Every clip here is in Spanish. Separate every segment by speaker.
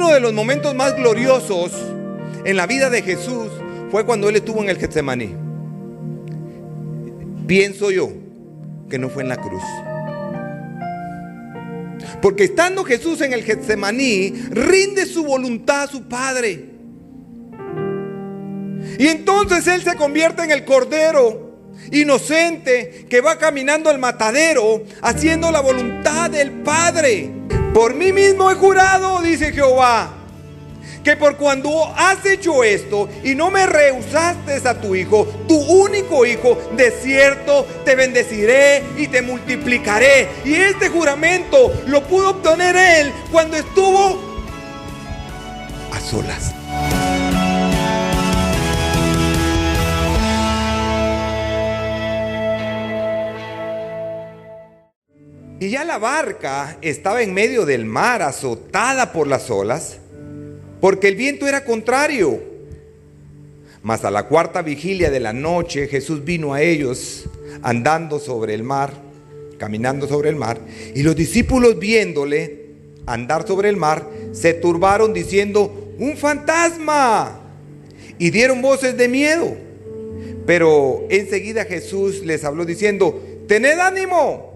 Speaker 1: uno de los momentos más gloriosos en la vida de Jesús fue cuando Él estuvo en el Getsemaní. Pienso yo que no fue en la cruz. Porque estando Jesús en el Getsemaní, rinde su voluntad a su Padre. Y entonces Él se convierte en el Cordero inocente que va caminando al matadero, haciendo la voluntad del Padre. Por mí mismo he jurado, dice Jehová, que por cuando has hecho esto y no me rehusaste a tu hijo, tu único hijo, de cierto te bendeciré y te multiplicaré. Y este juramento lo pudo obtener Él cuando estuvo a solas. Y ya la barca estaba en medio del mar, azotada por las olas, porque el viento era contrario. Mas a la cuarta vigilia de la noche, Jesús vino a ellos andando sobre el mar, caminando sobre el mar, y los discípulos viéndole andar sobre el mar, se turbaron diciendo: ¡un fantasma! Y dieron voces de miedo. Pero enseguida Jesús les habló diciendo: ¡tened ánimo!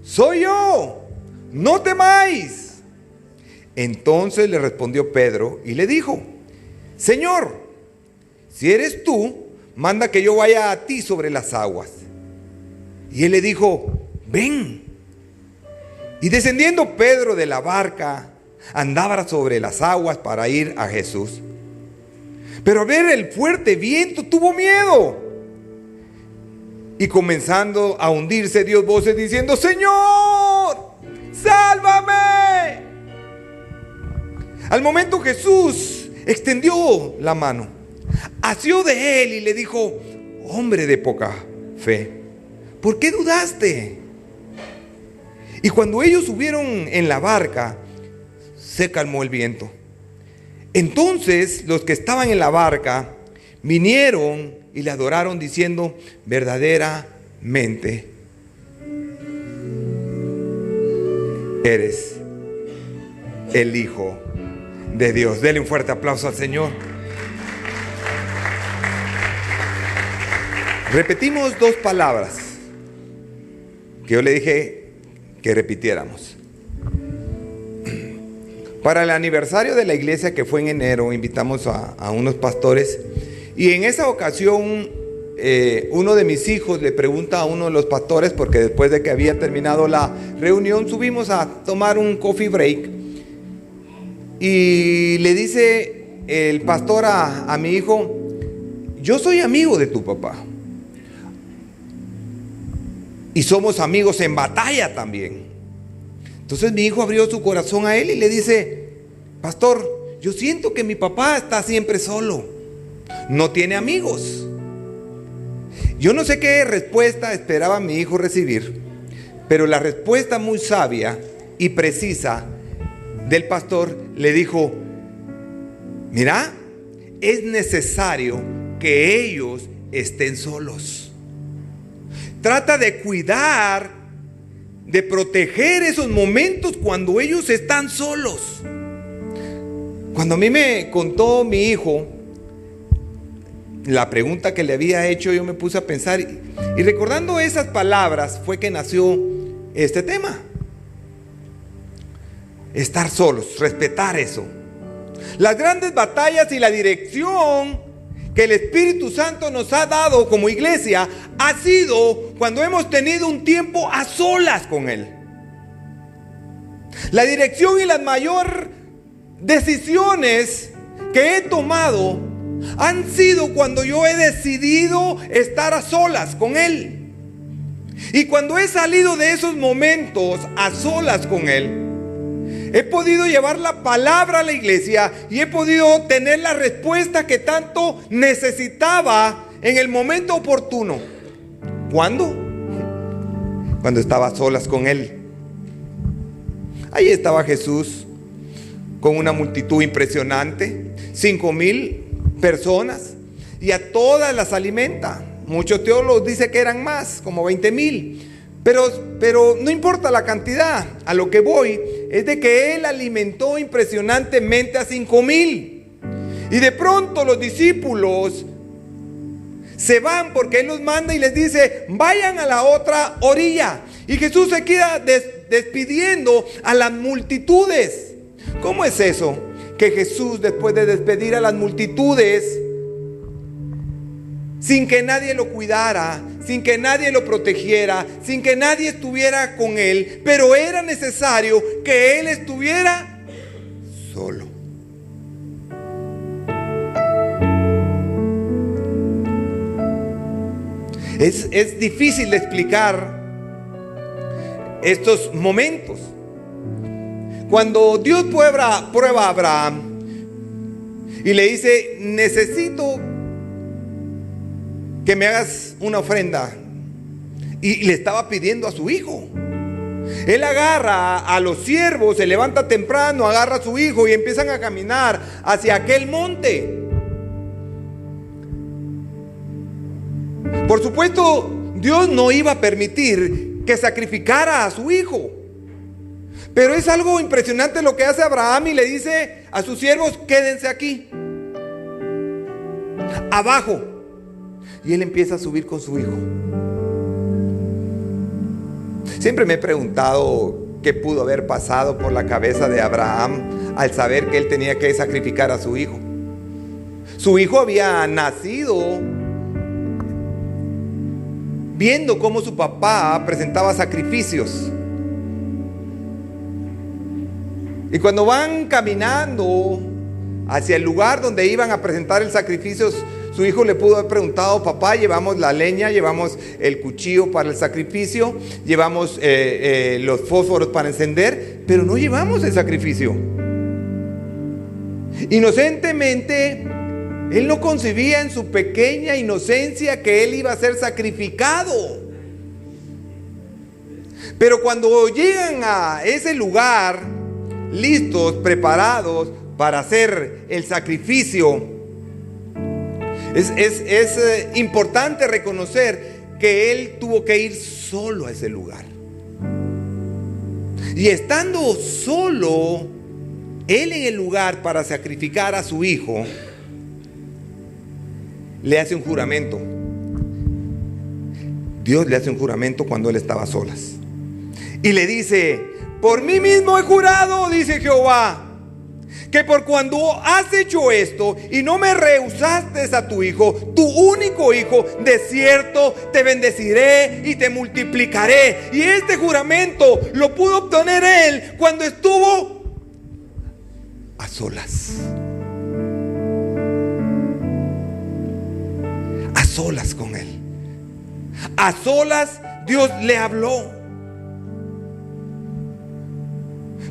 Speaker 1: ¡Soy yo! ¡No temáis! Entonces le respondió Pedro y le dijo: Señor, si eres tú, manda que yo vaya a ti sobre las aguas. Y él le dijo: ven. Y descendiendo Pedro de la barca, andaba sobre las aguas para ir a Jesús. Pero al ver el fuerte viento tuvo miedo. Y comenzando a hundirse, dio voces diciendo: Señor, sálvame. Al momento Jesús extendió la mano, asió de él y le dijo: hombre de poca fe, ¿por qué dudaste? Y cuando ellos subieron en la barca, se calmó el viento. Entonces los que estaban en la barca vinieron y le adoraron diciendo: verdaderamente eres el Hijo de Dios. Dele un fuerte aplauso al Señor. Repetimos dos palabras que yo le dije que repitiéramos. Para el aniversario de la iglesia que fue en enero, invitamos a unos pastores. Y en esa ocasión, uno de mis hijos le pregunta a uno de los pastores, porque después de que había terminado la reunión, subimos a tomar un coffee break. Y le dice el pastor a mi hijo: yo soy amigo de tu papá. Y somos amigos en batalla también. Entonces mi hijo abrió su corazón a él y le dice: pastor, yo siento que mi papá está siempre solo. No tiene amigos. Yo no sé qué respuesta esperaba mi hijo recibir, pero la respuesta muy sabia y precisa del pastor le dijo: mira, es necesario que ellos estén solos. Trata de cuidar, de proteger esos momentos cuando ellos están solos. Cuando a mí me contó mi hijo la pregunta que le había hecho, yo me puse a pensar, y recordando esas palabras fue que nació este tema. Estar solos, respetar eso. Las grandes batallas y la dirección que el Espíritu Santo nos ha dado como iglesia ha sido cuando hemos tenido un tiempo a solas con Él. La dirección y las mayores decisiones que he tomado han sido cuando yo he decidido estar a solas con Él. Y cuando he salido de esos momentos a solas con Él, he podido llevar la palabra a la iglesia y he podido tener la respuesta que tanto necesitaba en el momento oportuno. ¿Cuándo? Cuando estaba a solas con Él. Ahí estaba Jesús con una multitud impresionante, 5,000 personas, y a todas las alimenta. Muchos teólogos dicen que eran más, como 20,000, pero no importa la cantidad. A lo que voy es de que Él alimentó impresionantemente a 5,000. Y de pronto los discípulos se van porque Él los manda y les dice: vayan a la otra orilla. Y Jesús se queda despidiendo a las multitudes. ¿Cómo es eso? Que Jesús, después de despedir a las multitudes, sin que nadie lo cuidara, sin que nadie lo protegiera, sin que nadie estuviera con Él, pero era necesario que Él estuviera solo. Es difícil de explicar estos momentos. Cuando Dios prueba a Abraham y le dice: necesito que me hagas una ofrenda, y le estaba pidiendo a su hijo. Él agarra a los siervos, se levanta temprano, agarra a su hijo y empiezan a caminar hacia aquel monte. Por supuesto, Dios no iba a permitir que sacrificara a su hijo. Pero es algo impresionante lo que hace Abraham, y le dice a sus siervos: quédense aquí, abajo. Y él empieza a subir con su hijo. Siempre me he preguntado qué pudo haber pasado por la cabeza de Abraham al saber que él tenía que sacrificar a su hijo. Su hijo había nacido viendo cómo su papá presentaba sacrificios. Y cuando van caminando hacia el lugar donde iban a presentar el sacrificio, su hijo le pudo haber preguntado: papá, llevamos la leña, llevamos el cuchillo para el sacrificio, llevamos los fósforos para encender, pero no llevamos el sacrificio. Inocentemente, él no concebía en su pequeña inocencia que él iba a ser sacrificado. Pero cuando llegan a ese lugar, listos, preparados para hacer el sacrificio, es importante reconocer que él tuvo que ir solo a ese lugar. Y estando solo, él en el lugar para sacrificar a su hijo, le hace un juramento. Dios le hace un juramento cuando él estaba a solas. Y le dice: por mí mismo he jurado, dice Jehová, que por cuando has hecho esto y no me rehusaste a tu hijo, tu único hijo, de cierto te bendeciré y te multiplicaré. Y este juramento lo pudo obtener él cuando estuvo a solas. A solas con él. A solas Dios le habló.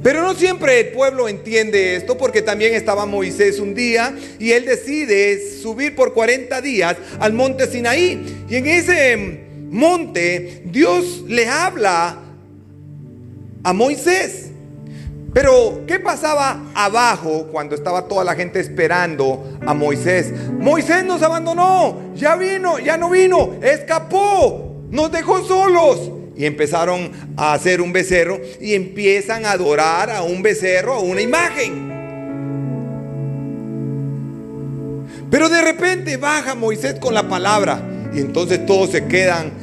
Speaker 1: Pero no siempre el pueblo entiende esto, porque también estaba Moisés un día y él decide subir por 40 días al monte Sinaí. Y en ese monte Dios le habla a Moisés. Pero ¿qué pasaba abajo cuando estaba toda la gente esperando a Moisés? Moisés nos abandonó, ya no vino, escapó, nos dejó solos. Y empezaron a hacer un becerro y empiezan a adorar a un becerro, a una imagen. Pero de repente baja Moisés con la palabra, y entonces todos se quedan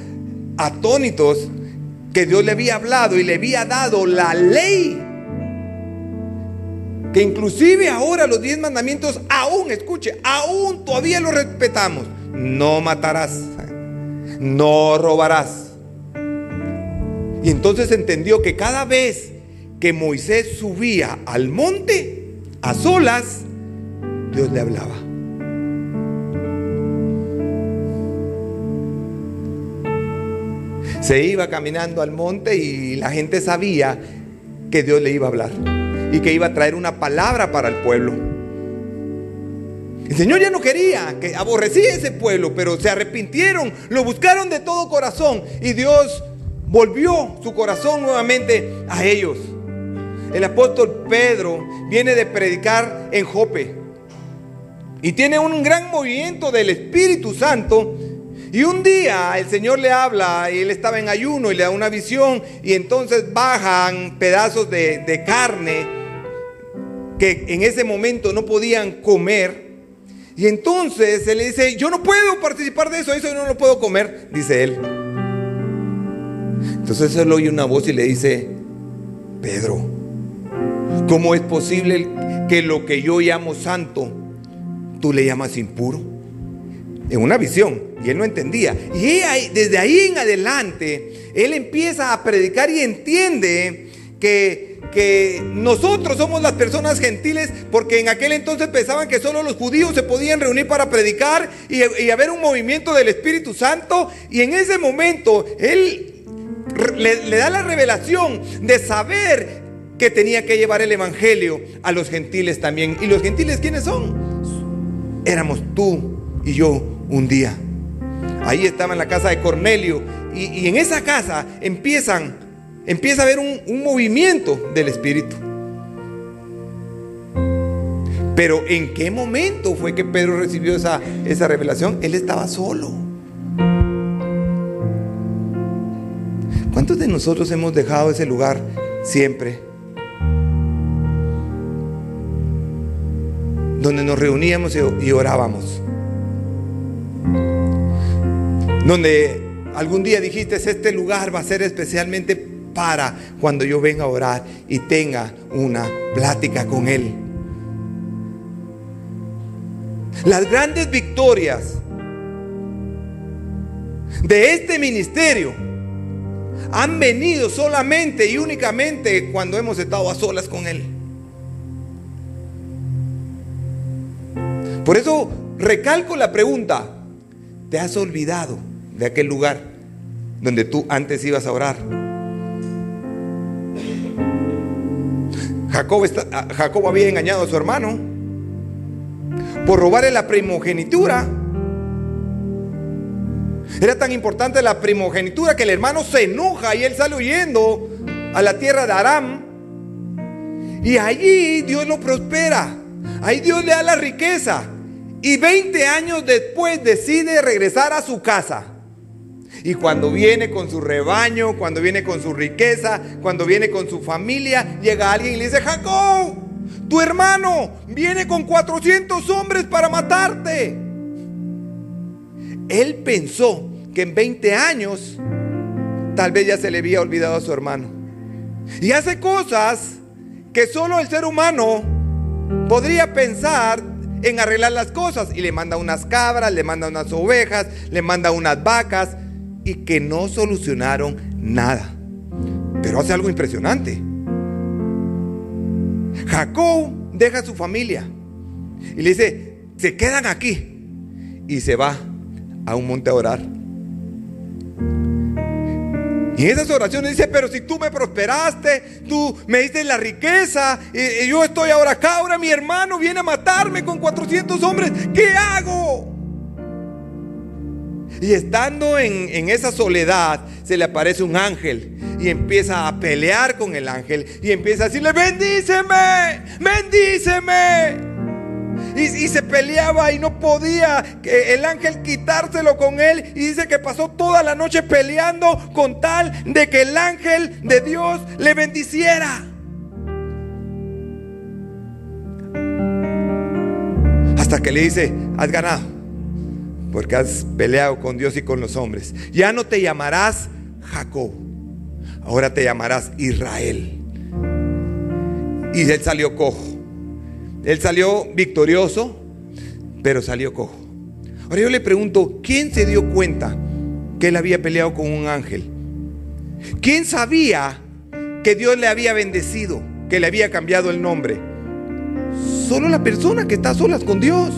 Speaker 1: atónitos que Dios le había hablado y le había dado la ley, que inclusive ahora los 10 mandamientos aún todavía los respetamos. No matarás, no robarás. Y entonces entendió que cada vez que Moisés subía al monte a solas, Dios le hablaba. Se iba caminando al monte y la gente sabía que Dios le iba a hablar y que iba a traer una palabra para el pueblo. El Señor ya no quería, que aborrecía ese pueblo, pero se arrepintieron, lo buscaron de todo corazón y Dios volvió su corazón nuevamente a ellos. El apóstol Pedro viene de predicar en Jope y tiene un gran movimiento del Espíritu Santo, Y un día el Señor le habla y él estaba en ayuno y le da una visión, y entonces bajan pedazos de carne que en ese momento no podían comer. Y entonces él le dice: yo no puedo participar de eso, eso no lo puedo comer, dice él. Entonces él oye una voz y le dice: Pedro, ¿cómo es posible que lo que yo llamo santo, tú le llamas impuro? En una visión, y él no entendía. Y desde ahí en adelante, él empieza a predicar y entiende que nosotros somos las personas gentiles, porque en aquel entonces pensaban que solo los judíos se podían reunir para predicar y haber un movimiento del Espíritu Santo. Y en ese momento, él le da la revelación de saber que tenía que llevar el evangelio a los gentiles también. ¿Y los gentiles quiénes son? Éramos tú y yo un día. Ahí estaba en la casa de Cornelio, y en esa casa empieza a haber un movimiento del Espíritu. Pero ¿en qué momento fue que Pedro recibió esa revelación? Él estaba solo. ¿Cuántos de nosotros hemos dejado ese lugar siempre? Donde nos reuníamos y orábamos. Donde algún día dijiste: este lugar va a ser especialmente para cuando yo venga a orar y tenga una plática con Él. Las grandes victorias de este ministerio han venido solamente y únicamente cuando hemos estado a solas con Él. Por eso recalco la pregunta: ¿te has olvidado de aquel lugar donde tú antes ibas a orar? Jacob había engañado a su hermano por robarle la primogenitura. Era tan importante la primogenitura que el hermano se enoja y él sale huyendo a la tierra de Aram. Y allí Dios lo prospera. Ahí Dios le da la riqueza. Y 20 años después decide regresar a su casa. Y cuando viene con su rebaño, cuando viene con su riqueza, cuando viene con su familia, llega alguien y le dice: Jacob, tu hermano viene con 400 hombres para matarte. Él pensó que en 20 años tal vez ya se le había olvidado a su hermano. Y hace cosas que solo el ser humano podría pensar en arreglar las cosas. Y le manda unas cabras, le manda unas ovejas, le manda unas vacas, y que no solucionaron nada. Pero hace algo impresionante. Jacob deja a su familia y le dice: se quedan aquí, y se va a un monte a orar. Y en esas oraciones dice: pero si tú me prosperaste, tú me diste la riqueza, y yo estoy ahora acá, ahora mi hermano viene a matarme con 400 hombres, ¿qué hago? Y estando en esa soledad, se le aparece un ángel y empieza a pelear con el ángel y empieza a decirle: bendíceme, bendíceme. Y se peleaba y no podía el ángel quitárselo con él. Y dice que pasó toda la noche peleando con tal de que el ángel de Dios le bendiciera. Hasta que le dice: has ganado, porque has peleado con Dios y con los hombres. Ya no te llamarás Jacob, ahora te llamarás Israel. Y él salió cojo. Él salió victorioso, pero salió cojo. Ahora yo le pregunto: ¿quién se dio cuenta que él había peleado con un ángel? ¿Quién sabía que Dios le había bendecido, que le había cambiado el nombre? Solo la persona que está a solas con Dios.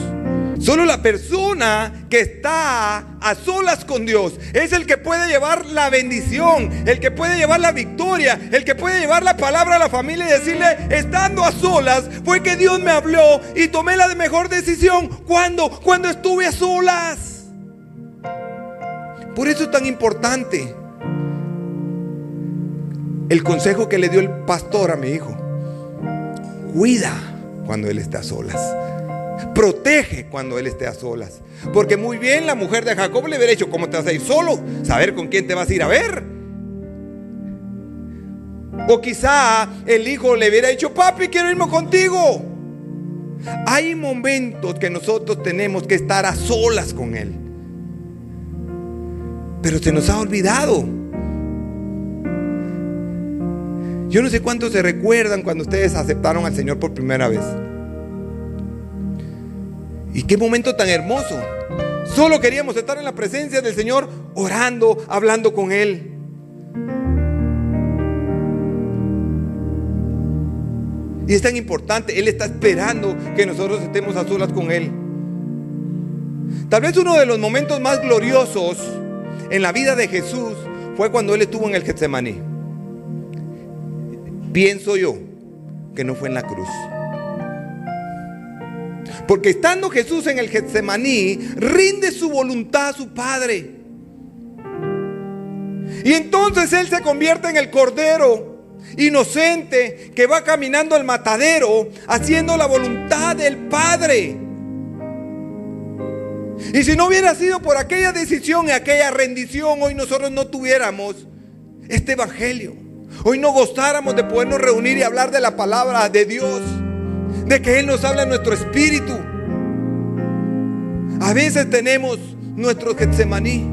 Speaker 1: Solo la persona que está a solas con Dios es el que puede llevar la bendición, el que puede llevar la victoria, el que puede llevar la palabra a la familia y decirle: estando a solas fue que Dios me habló y tomé la mejor decisión. Cuando estuve a solas. Por eso es tan importante el consejo que le dio el pastor a mi hijo: cuida cuando él está a solas. Protege cuando él esté a solas. Porque muy bien la mujer de Jacob le hubiera dicho: ¿cómo te vas a ir solo? Saber con quién te vas a ir a ver. O quizá el hijo le hubiera dicho: papi, quiero irme contigo. Hay momentos que nosotros tenemos que estar a solas con él, pero se nos ha olvidado. Yo no sé cuántos se recuerdan cuando ustedes aceptaron al Señor por primera vez. Y qué momento tan hermoso. Solo queríamos estar en la presencia del Señor, orando, hablando con Él. Y es tan importante. Él está esperando que nosotros estemos a solas con Él. Tal vez uno de los momentos más gloriosos en la vida de Jesús fue cuando Él estuvo en el Getsemaní. Pienso yo que no fue en la cruz. Porque estando Jesús en el Getsemaní, rinde su voluntad a su Padre. Y entonces Él se convierte en el Cordero inocente que va caminando al matadero, haciendo la voluntad del Padre. Y si no hubiera sido por aquella decisión y aquella rendición, hoy nosotros no tuviéramos este evangelio. Hoy no gozáramos de podernos reunir y hablar de la palabra de Dios, de que Él nos habla en nuestro espíritu. A veces tenemos nuestro Getsemaní.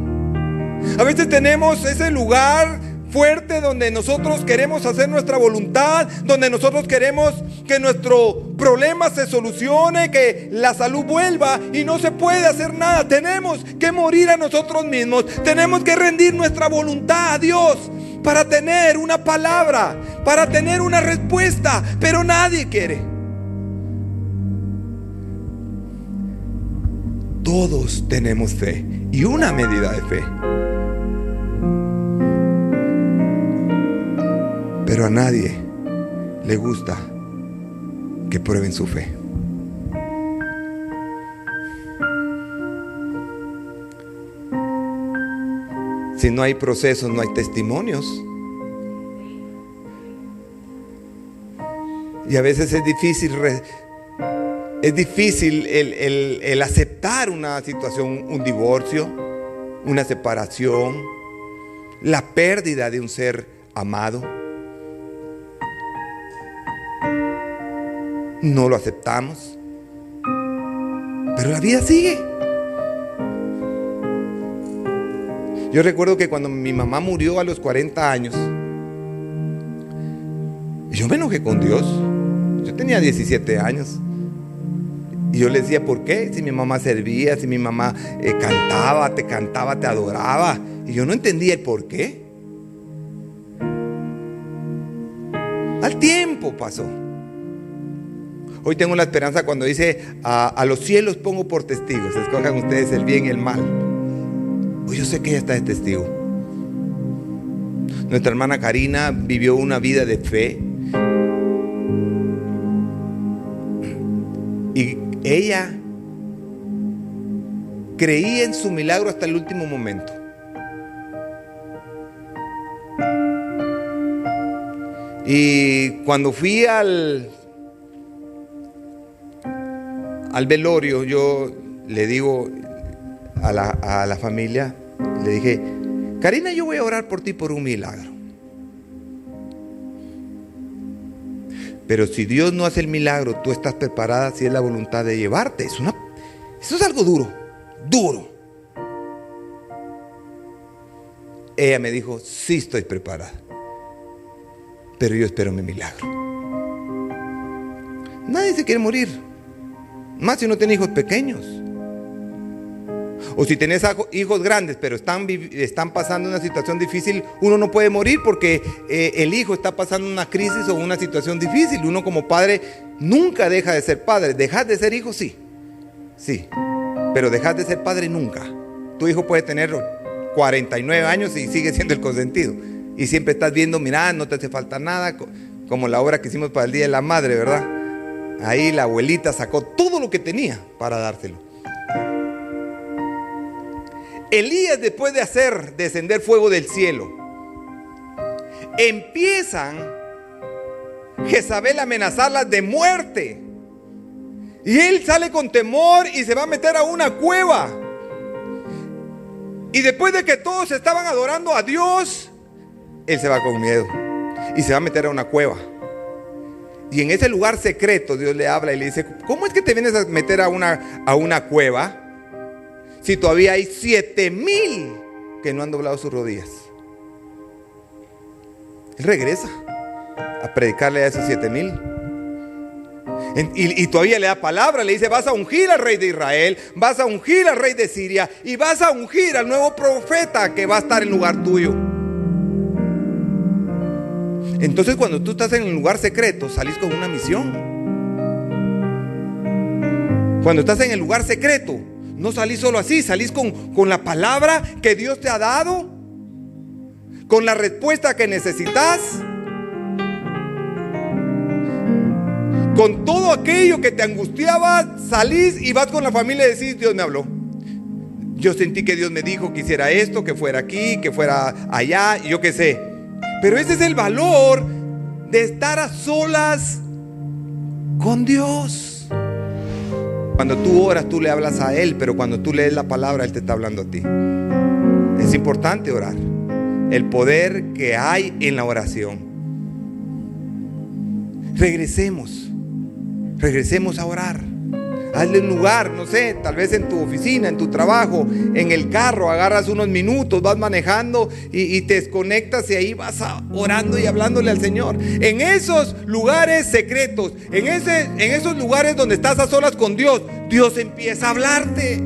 Speaker 1: A veces tenemos ese lugar fuerte donde nosotros queremos hacer nuestra voluntad, donde nosotros queremos que nuestro problema se solucione, que la salud vuelva, y no se puede hacer nada. Tenemos que morir a nosotros mismos. Tenemos que rendir nuestra voluntad a Dios para tener una palabra, para tener una respuesta, pero nadie quiere. Todos tenemos fe y una medida de fe, pero a nadie le gusta que prueben su fe. Si no hay procesos, no hay testimonios. Y a veces es difícil el aceptar una situación, un divorcio, una separación, la pérdida de un ser amado. No lo aceptamos, pero la vida sigue. Yo recuerdo que cuando mi mamá murió a los 40 años, yo me enojé con Dios. Yo tenía 17 años. Y yo le decía: ¿por qué? Si mi mamá servía, si mi mamá cantaba, te adoraba. Y yo no entendía el por qué. Al tiempo pasó. Hoy tengo la esperanza cuando dice: a los cielos pongo por testigos, escojan ustedes el bien y el mal. Hoy yo sé que ella está de testigo. Nuestra hermana Karina vivió una vida de fe. Y ella creía en su milagro hasta el último momento. Y cuando fui al velorio, yo le digo a la familia, le dije: Karina, yo voy a orar por ti por un milagro. Pero si Dios no hace el milagro, tú estás preparada, si es la voluntad de llevarte. Eso es algo duro. Ella me dijo: sí estoy preparada, pero yo espero mi milagro. Nadie se quiere morir, más si no tiene hijos pequeños. O si tenés hijos grandes, pero están pasando una situación difícil, uno no puede morir porque el hijo está pasando una crisis o una situación difícil. Uno como padre nunca deja de ser padre. Dejas de ser hijo, sí, pero dejas de ser padre nunca. Tu hijo puede tener 49 años y sigue siendo el consentido. Y siempre estás viendo: mira, no te hace falta nada. Como la obra que hicimos para el Día de la Madre, ¿verdad? Ahí la abuelita sacó todo lo que tenía para dárselo. Elías, después de hacer descender fuego del cielo, empiezan Jezabel a amenazarlas de muerte. Y él sale con temor y se va a meter a una cueva. Y después de que todos estaban adorando a Dios, él se va con miedo y se va a meter a una cueva. Y en ese lugar secreto Dios le habla y le dice: ¿cómo es que te vienes a meter a una cueva si todavía hay 7,000 que no han doblado sus rodillas? Él regresa a predicarle a esos 7,000. Y todavía le da palabra, le dice: vas a ungir al rey de Israel, vas a ungir al rey de Siria y vas a ungir al nuevo profeta que va a estar en lugar tuyo. Entonces, cuando tú estás en el lugar secreto, salís con una misión. Cuando estás en el lugar secreto, no salís solo así, salís con la palabra que Dios te ha dado, con la respuesta que necesitas, con todo aquello que te angustiaba. Salís y vas con la familia y decís: Dios me habló, yo sentí que Dios me dijo que hiciera esto, que fuera aquí, que fuera allá, yo qué sé. Pero ese es el valor de estar a solas con Dios. Cuando tú oras, tú le hablas a Él, pero cuando tú lees la palabra, Él te está hablando a ti. Es importante orar. El poder que hay en la oración. Regresemos a orar. Hazle un lugar, no sé, tal vez en tu oficina, en tu trabajo, en el carro, agarras unos minutos, vas manejando y te desconectas y ahí vas orando y hablándole al Señor. En esos lugares secretos, en esos lugares donde estás a solas con Dios, Dios empieza a hablarte.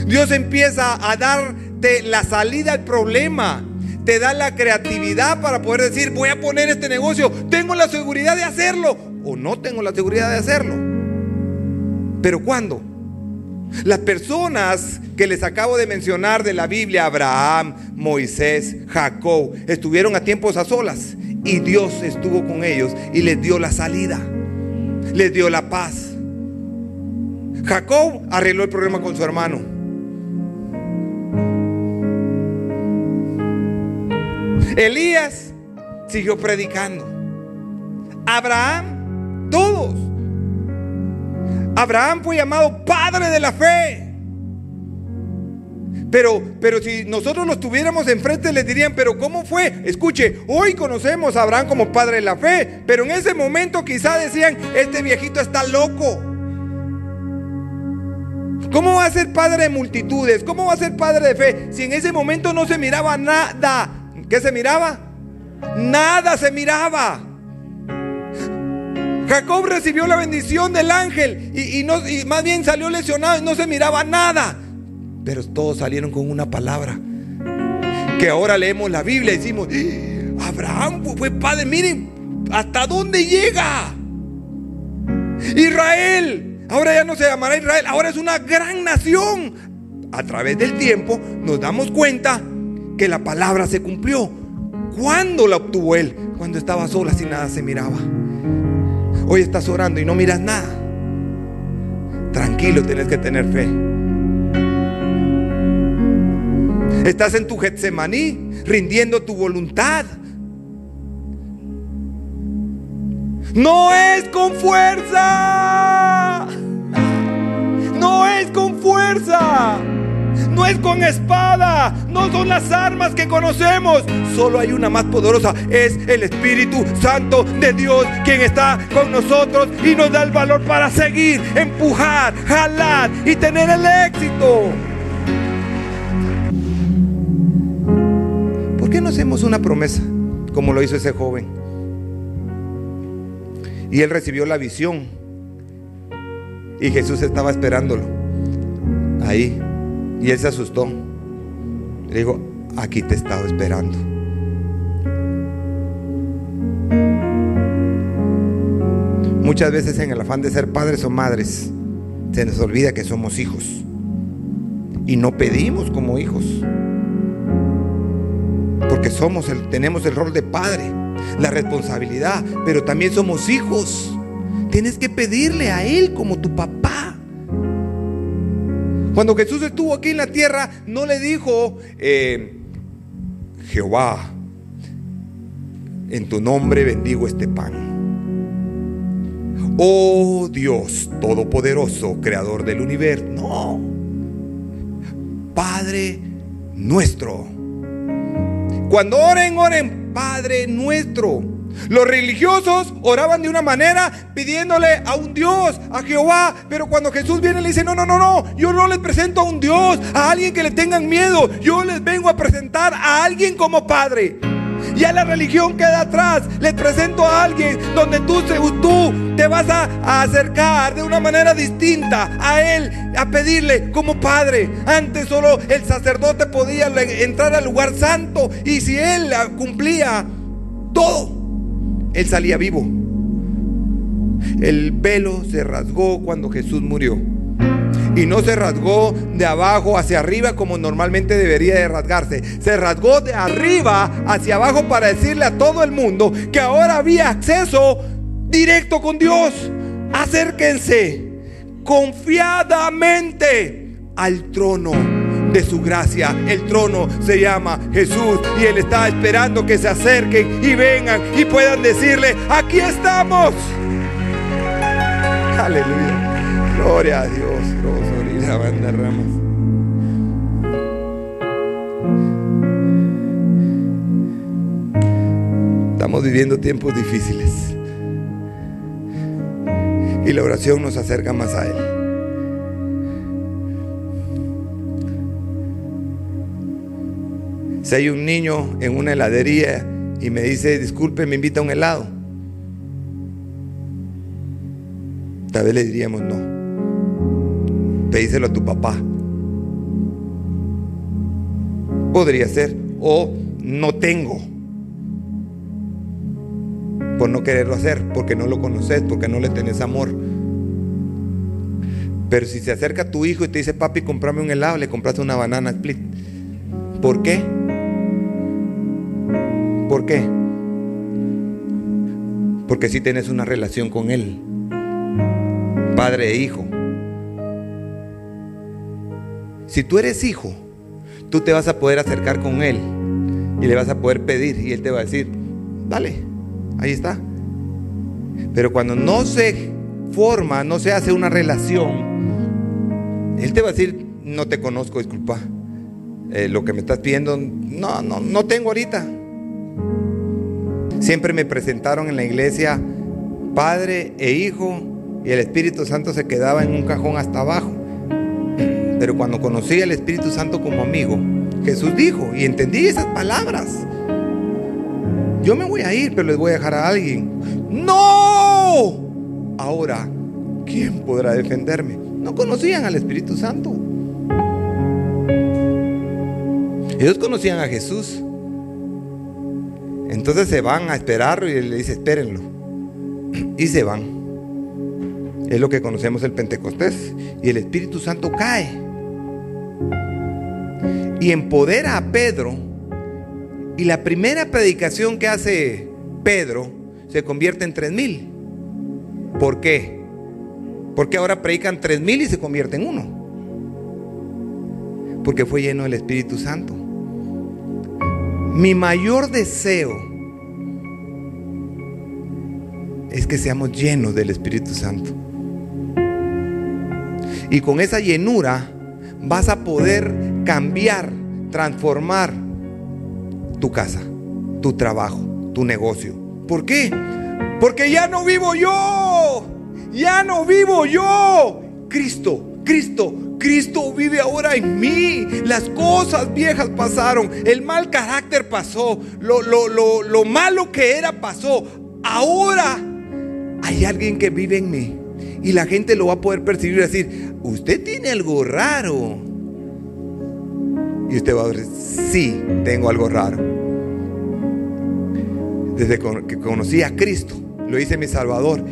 Speaker 1: Dios empieza a darte la salida al problema. Te da la creatividad para poder decir: voy a poner este negocio, tengo la seguridad de hacerlo o no tengo la seguridad de hacerlo. Pero ¿cuándo? Las personas que les acabo de mencionar de la Biblia, Abraham, Moisés, Jacob, estuvieron a tiempos a solas y Dios estuvo con ellos y les dio la salida, les dio la paz. Jacob arregló el problema con su hermano. Elías siguió predicando. Abraham, todos. Abraham fue llamado padre de la fe. Pero si nosotros los tuviéramos enfrente, les dirían: pero ¿cómo fue? Escuche, hoy conocemos a Abraham como padre de la fe, pero en ese momento quizá decían: este viejito está loco. ¿Cómo va a ser padre de multitudes? ¿Cómo va a ser padre de fe? Si en ese momento no se miraba nada. ¿Qué se miraba? Nada se miraba. Jacob recibió la bendición del ángel y más bien salió lesionado y no se miraba nada. Pero todos salieron con una palabra. Que ahora leemos la Biblia y decimos: Abraham fue padre, miren hasta dónde llega. Israel, ahora ya no se llamará Israel, ahora es una gran nación. A través del tiempo nos damos cuenta que la palabra se cumplió. ¿Cuándo la obtuvo él? Cuando estaba sola, sin nada se miraba. Hoy estás orando y no miras nada. Tranquilo, tienes que tener fe. Estás en tu Getsemaní, rindiendo tu voluntad. No es con fuerza. No es con fuerza. No es con espada. No son las armas que conocemos. Solo hay una más poderosa. Es el Espíritu Santo de Dios quien está con nosotros y nos da el valor para seguir, empujar, jalar y tener el éxito. ¿Por qué no hacemos una promesa como lo hizo ese joven? Y él recibió la visión y Jesús estaba esperándolo ahí. Y él se asustó. Le dijo: aquí te he estado esperando. Muchas veces en el afán de ser padres o madres se nos olvida que somos hijos y no pedimos como hijos, porque tenemos el rol de padre, la responsabilidad, pero también somos hijos. Tienes que pedirle a Él como tu papá. Cuando Jesús estuvo aquí en la tierra, no le dijo: Jehová, en tu nombre bendigo este pan. oh Dios Todopoderoso, Creador del universo. No. Padre nuestro. Cuando oren, oren Padre nuestro. Los religiosos oraban de una manera pidiéndole a un Dios, a Jehová. Pero cuando Jesús viene le dice: no, yo no les presento a un Dios, a alguien que le tengan miedo. Yo les vengo a presentar a alguien como Padre. Ya la religión queda atrás. Les presento a alguien donde tú te vas a acercar de una manera distinta a Él, a pedirle como Padre. Antes solo el sacerdote podía entrar al lugar santo, y si Él cumplía todo, Él salía vivo. El velo se rasgó cuando Jesús murió. Y no se rasgó de abajo hacia arriba como normalmente debería de rasgarse. Se rasgó de arriba hacia abajo para decirle a todo el mundo que ahora había acceso directo con Dios. Acérquense confiadamente al trono de su gracia. El trono se llama Jesús, y Él está esperando que se acerquen y vengan y puedan decirle: aquí estamos. Aleluya. Gloria a Dios. La banda ramas. Estamos viviendo tiempos difíciles, y la oración nos acerca más a Él. Si hay un niño en una heladería y me dice: disculpe, me invita a un helado, tal vez le diríamos: no, pedíselo a tu papá. Podría ser. O no tengo, por no quererlo hacer, porque no lo conoces, porque no le tenés amor. Pero si se acerca tu hijo y te dice: papi, cómprame un helado, le compraste una banana split. ¿Por qué? ¿Por qué? Porque si tienes una relación con Él, padre e hijo. Si tú eres hijo, tú te vas a poder acercar con Él y le vas a poder pedir, y Él te va a decir: dale, ahí está. Pero cuando no se forma, no se hace una relación, Él te va a decir: no te conozco, disculpa, lo que me estás pidiendo no tengo ahorita. Siempre me presentaron en la iglesia Padre e Hijo, y el Espíritu Santo se quedaba en un cajón hasta abajo. Pero cuando conocí al Espíritu Santo como amigo, Jesús dijo, y entendí esas palabras: yo me voy a ir, pero les voy a dejar a alguien. ¡No! Ahora, ¿quién podrá defenderme? No conocían al Espíritu Santo. Ellos conocían a Jesús. Entonces se van a esperarlo, y le dice: espérenlo. Y se van. Es lo que conocemos el Pentecostés. Y el Espíritu Santo cae y empodera a Pedro. Y la primera predicación que hace Pedro se convierte en 3,000. ¿Por qué? Porque ahora predican 3,000 y se convierte en uno. Porque fue lleno del Espíritu Santo. Mi mayor deseo es que seamos llenos del Espíritu Santo. Y con esa llenura vas a poder cambiar, transformar tu casa, tu trabajo, tu negocio. ¿Por qué? Porque ya no vivo yo. Ya no vivo yo. Cristo vive ahora en mí. Las cosas viejas pasaron. El mal carácter pasó. Lo malo que era pasó. Ahora hay alguien que vive en mí. Y la gente lo va a poder percibir y decir: usted tiene algo raro. Y usted va a decir: sí, tengo algo raro. Desde que conocí a Cristo, lo hice mi Salvador,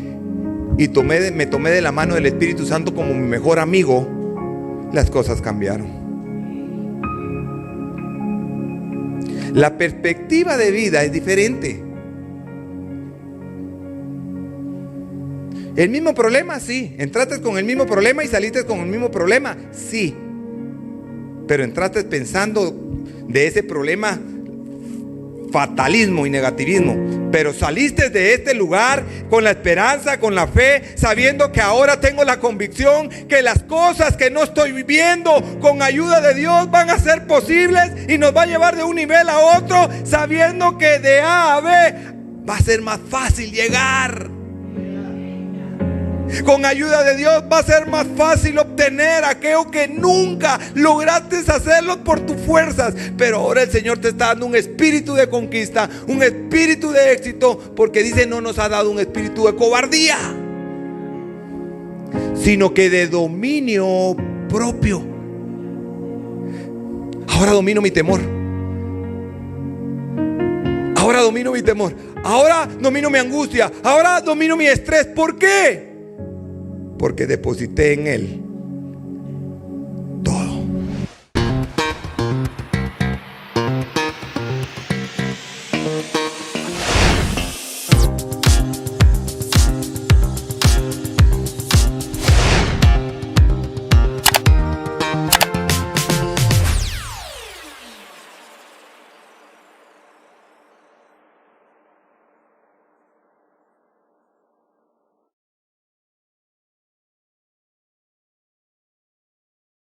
Speaker 1: y me tomé de la mano del Espíritu Santo como mi mejor amigo, las cosas cambiaron. La perspectiva de vida es diferente. El mismo problema, sí. Entraste con el mismo problema y saliste con el mismo problema, sí. Pero entraste pensando de ese problema fatalismo y negativismo, pero saliste de este lugar con la esperanza, con la fe, sabiendo que ahora tengo la convicción que las cosas que no estoy viviendo con ayuda de Dios van a ser posibles y nos va a llevar de un nivel a otro, sabiendo que de A a B va a ser más fácil llegar. Con ayuda de Dios va a ser más fácil obtener aquello que nunca lograste hacerlo por tus fuerzas. Pero ahora el Señor te está dando un espíritu de conquista, un espíritu de éxito, porque dice: no nos ha dado un espíritu de cobardía, sino que de dominio propio. Ahora domino mi temor. Ahora domino mi temor. Ahora domino mi angustia. Ahora domino mi estrés. ¿Por qué? Porque deposité en Él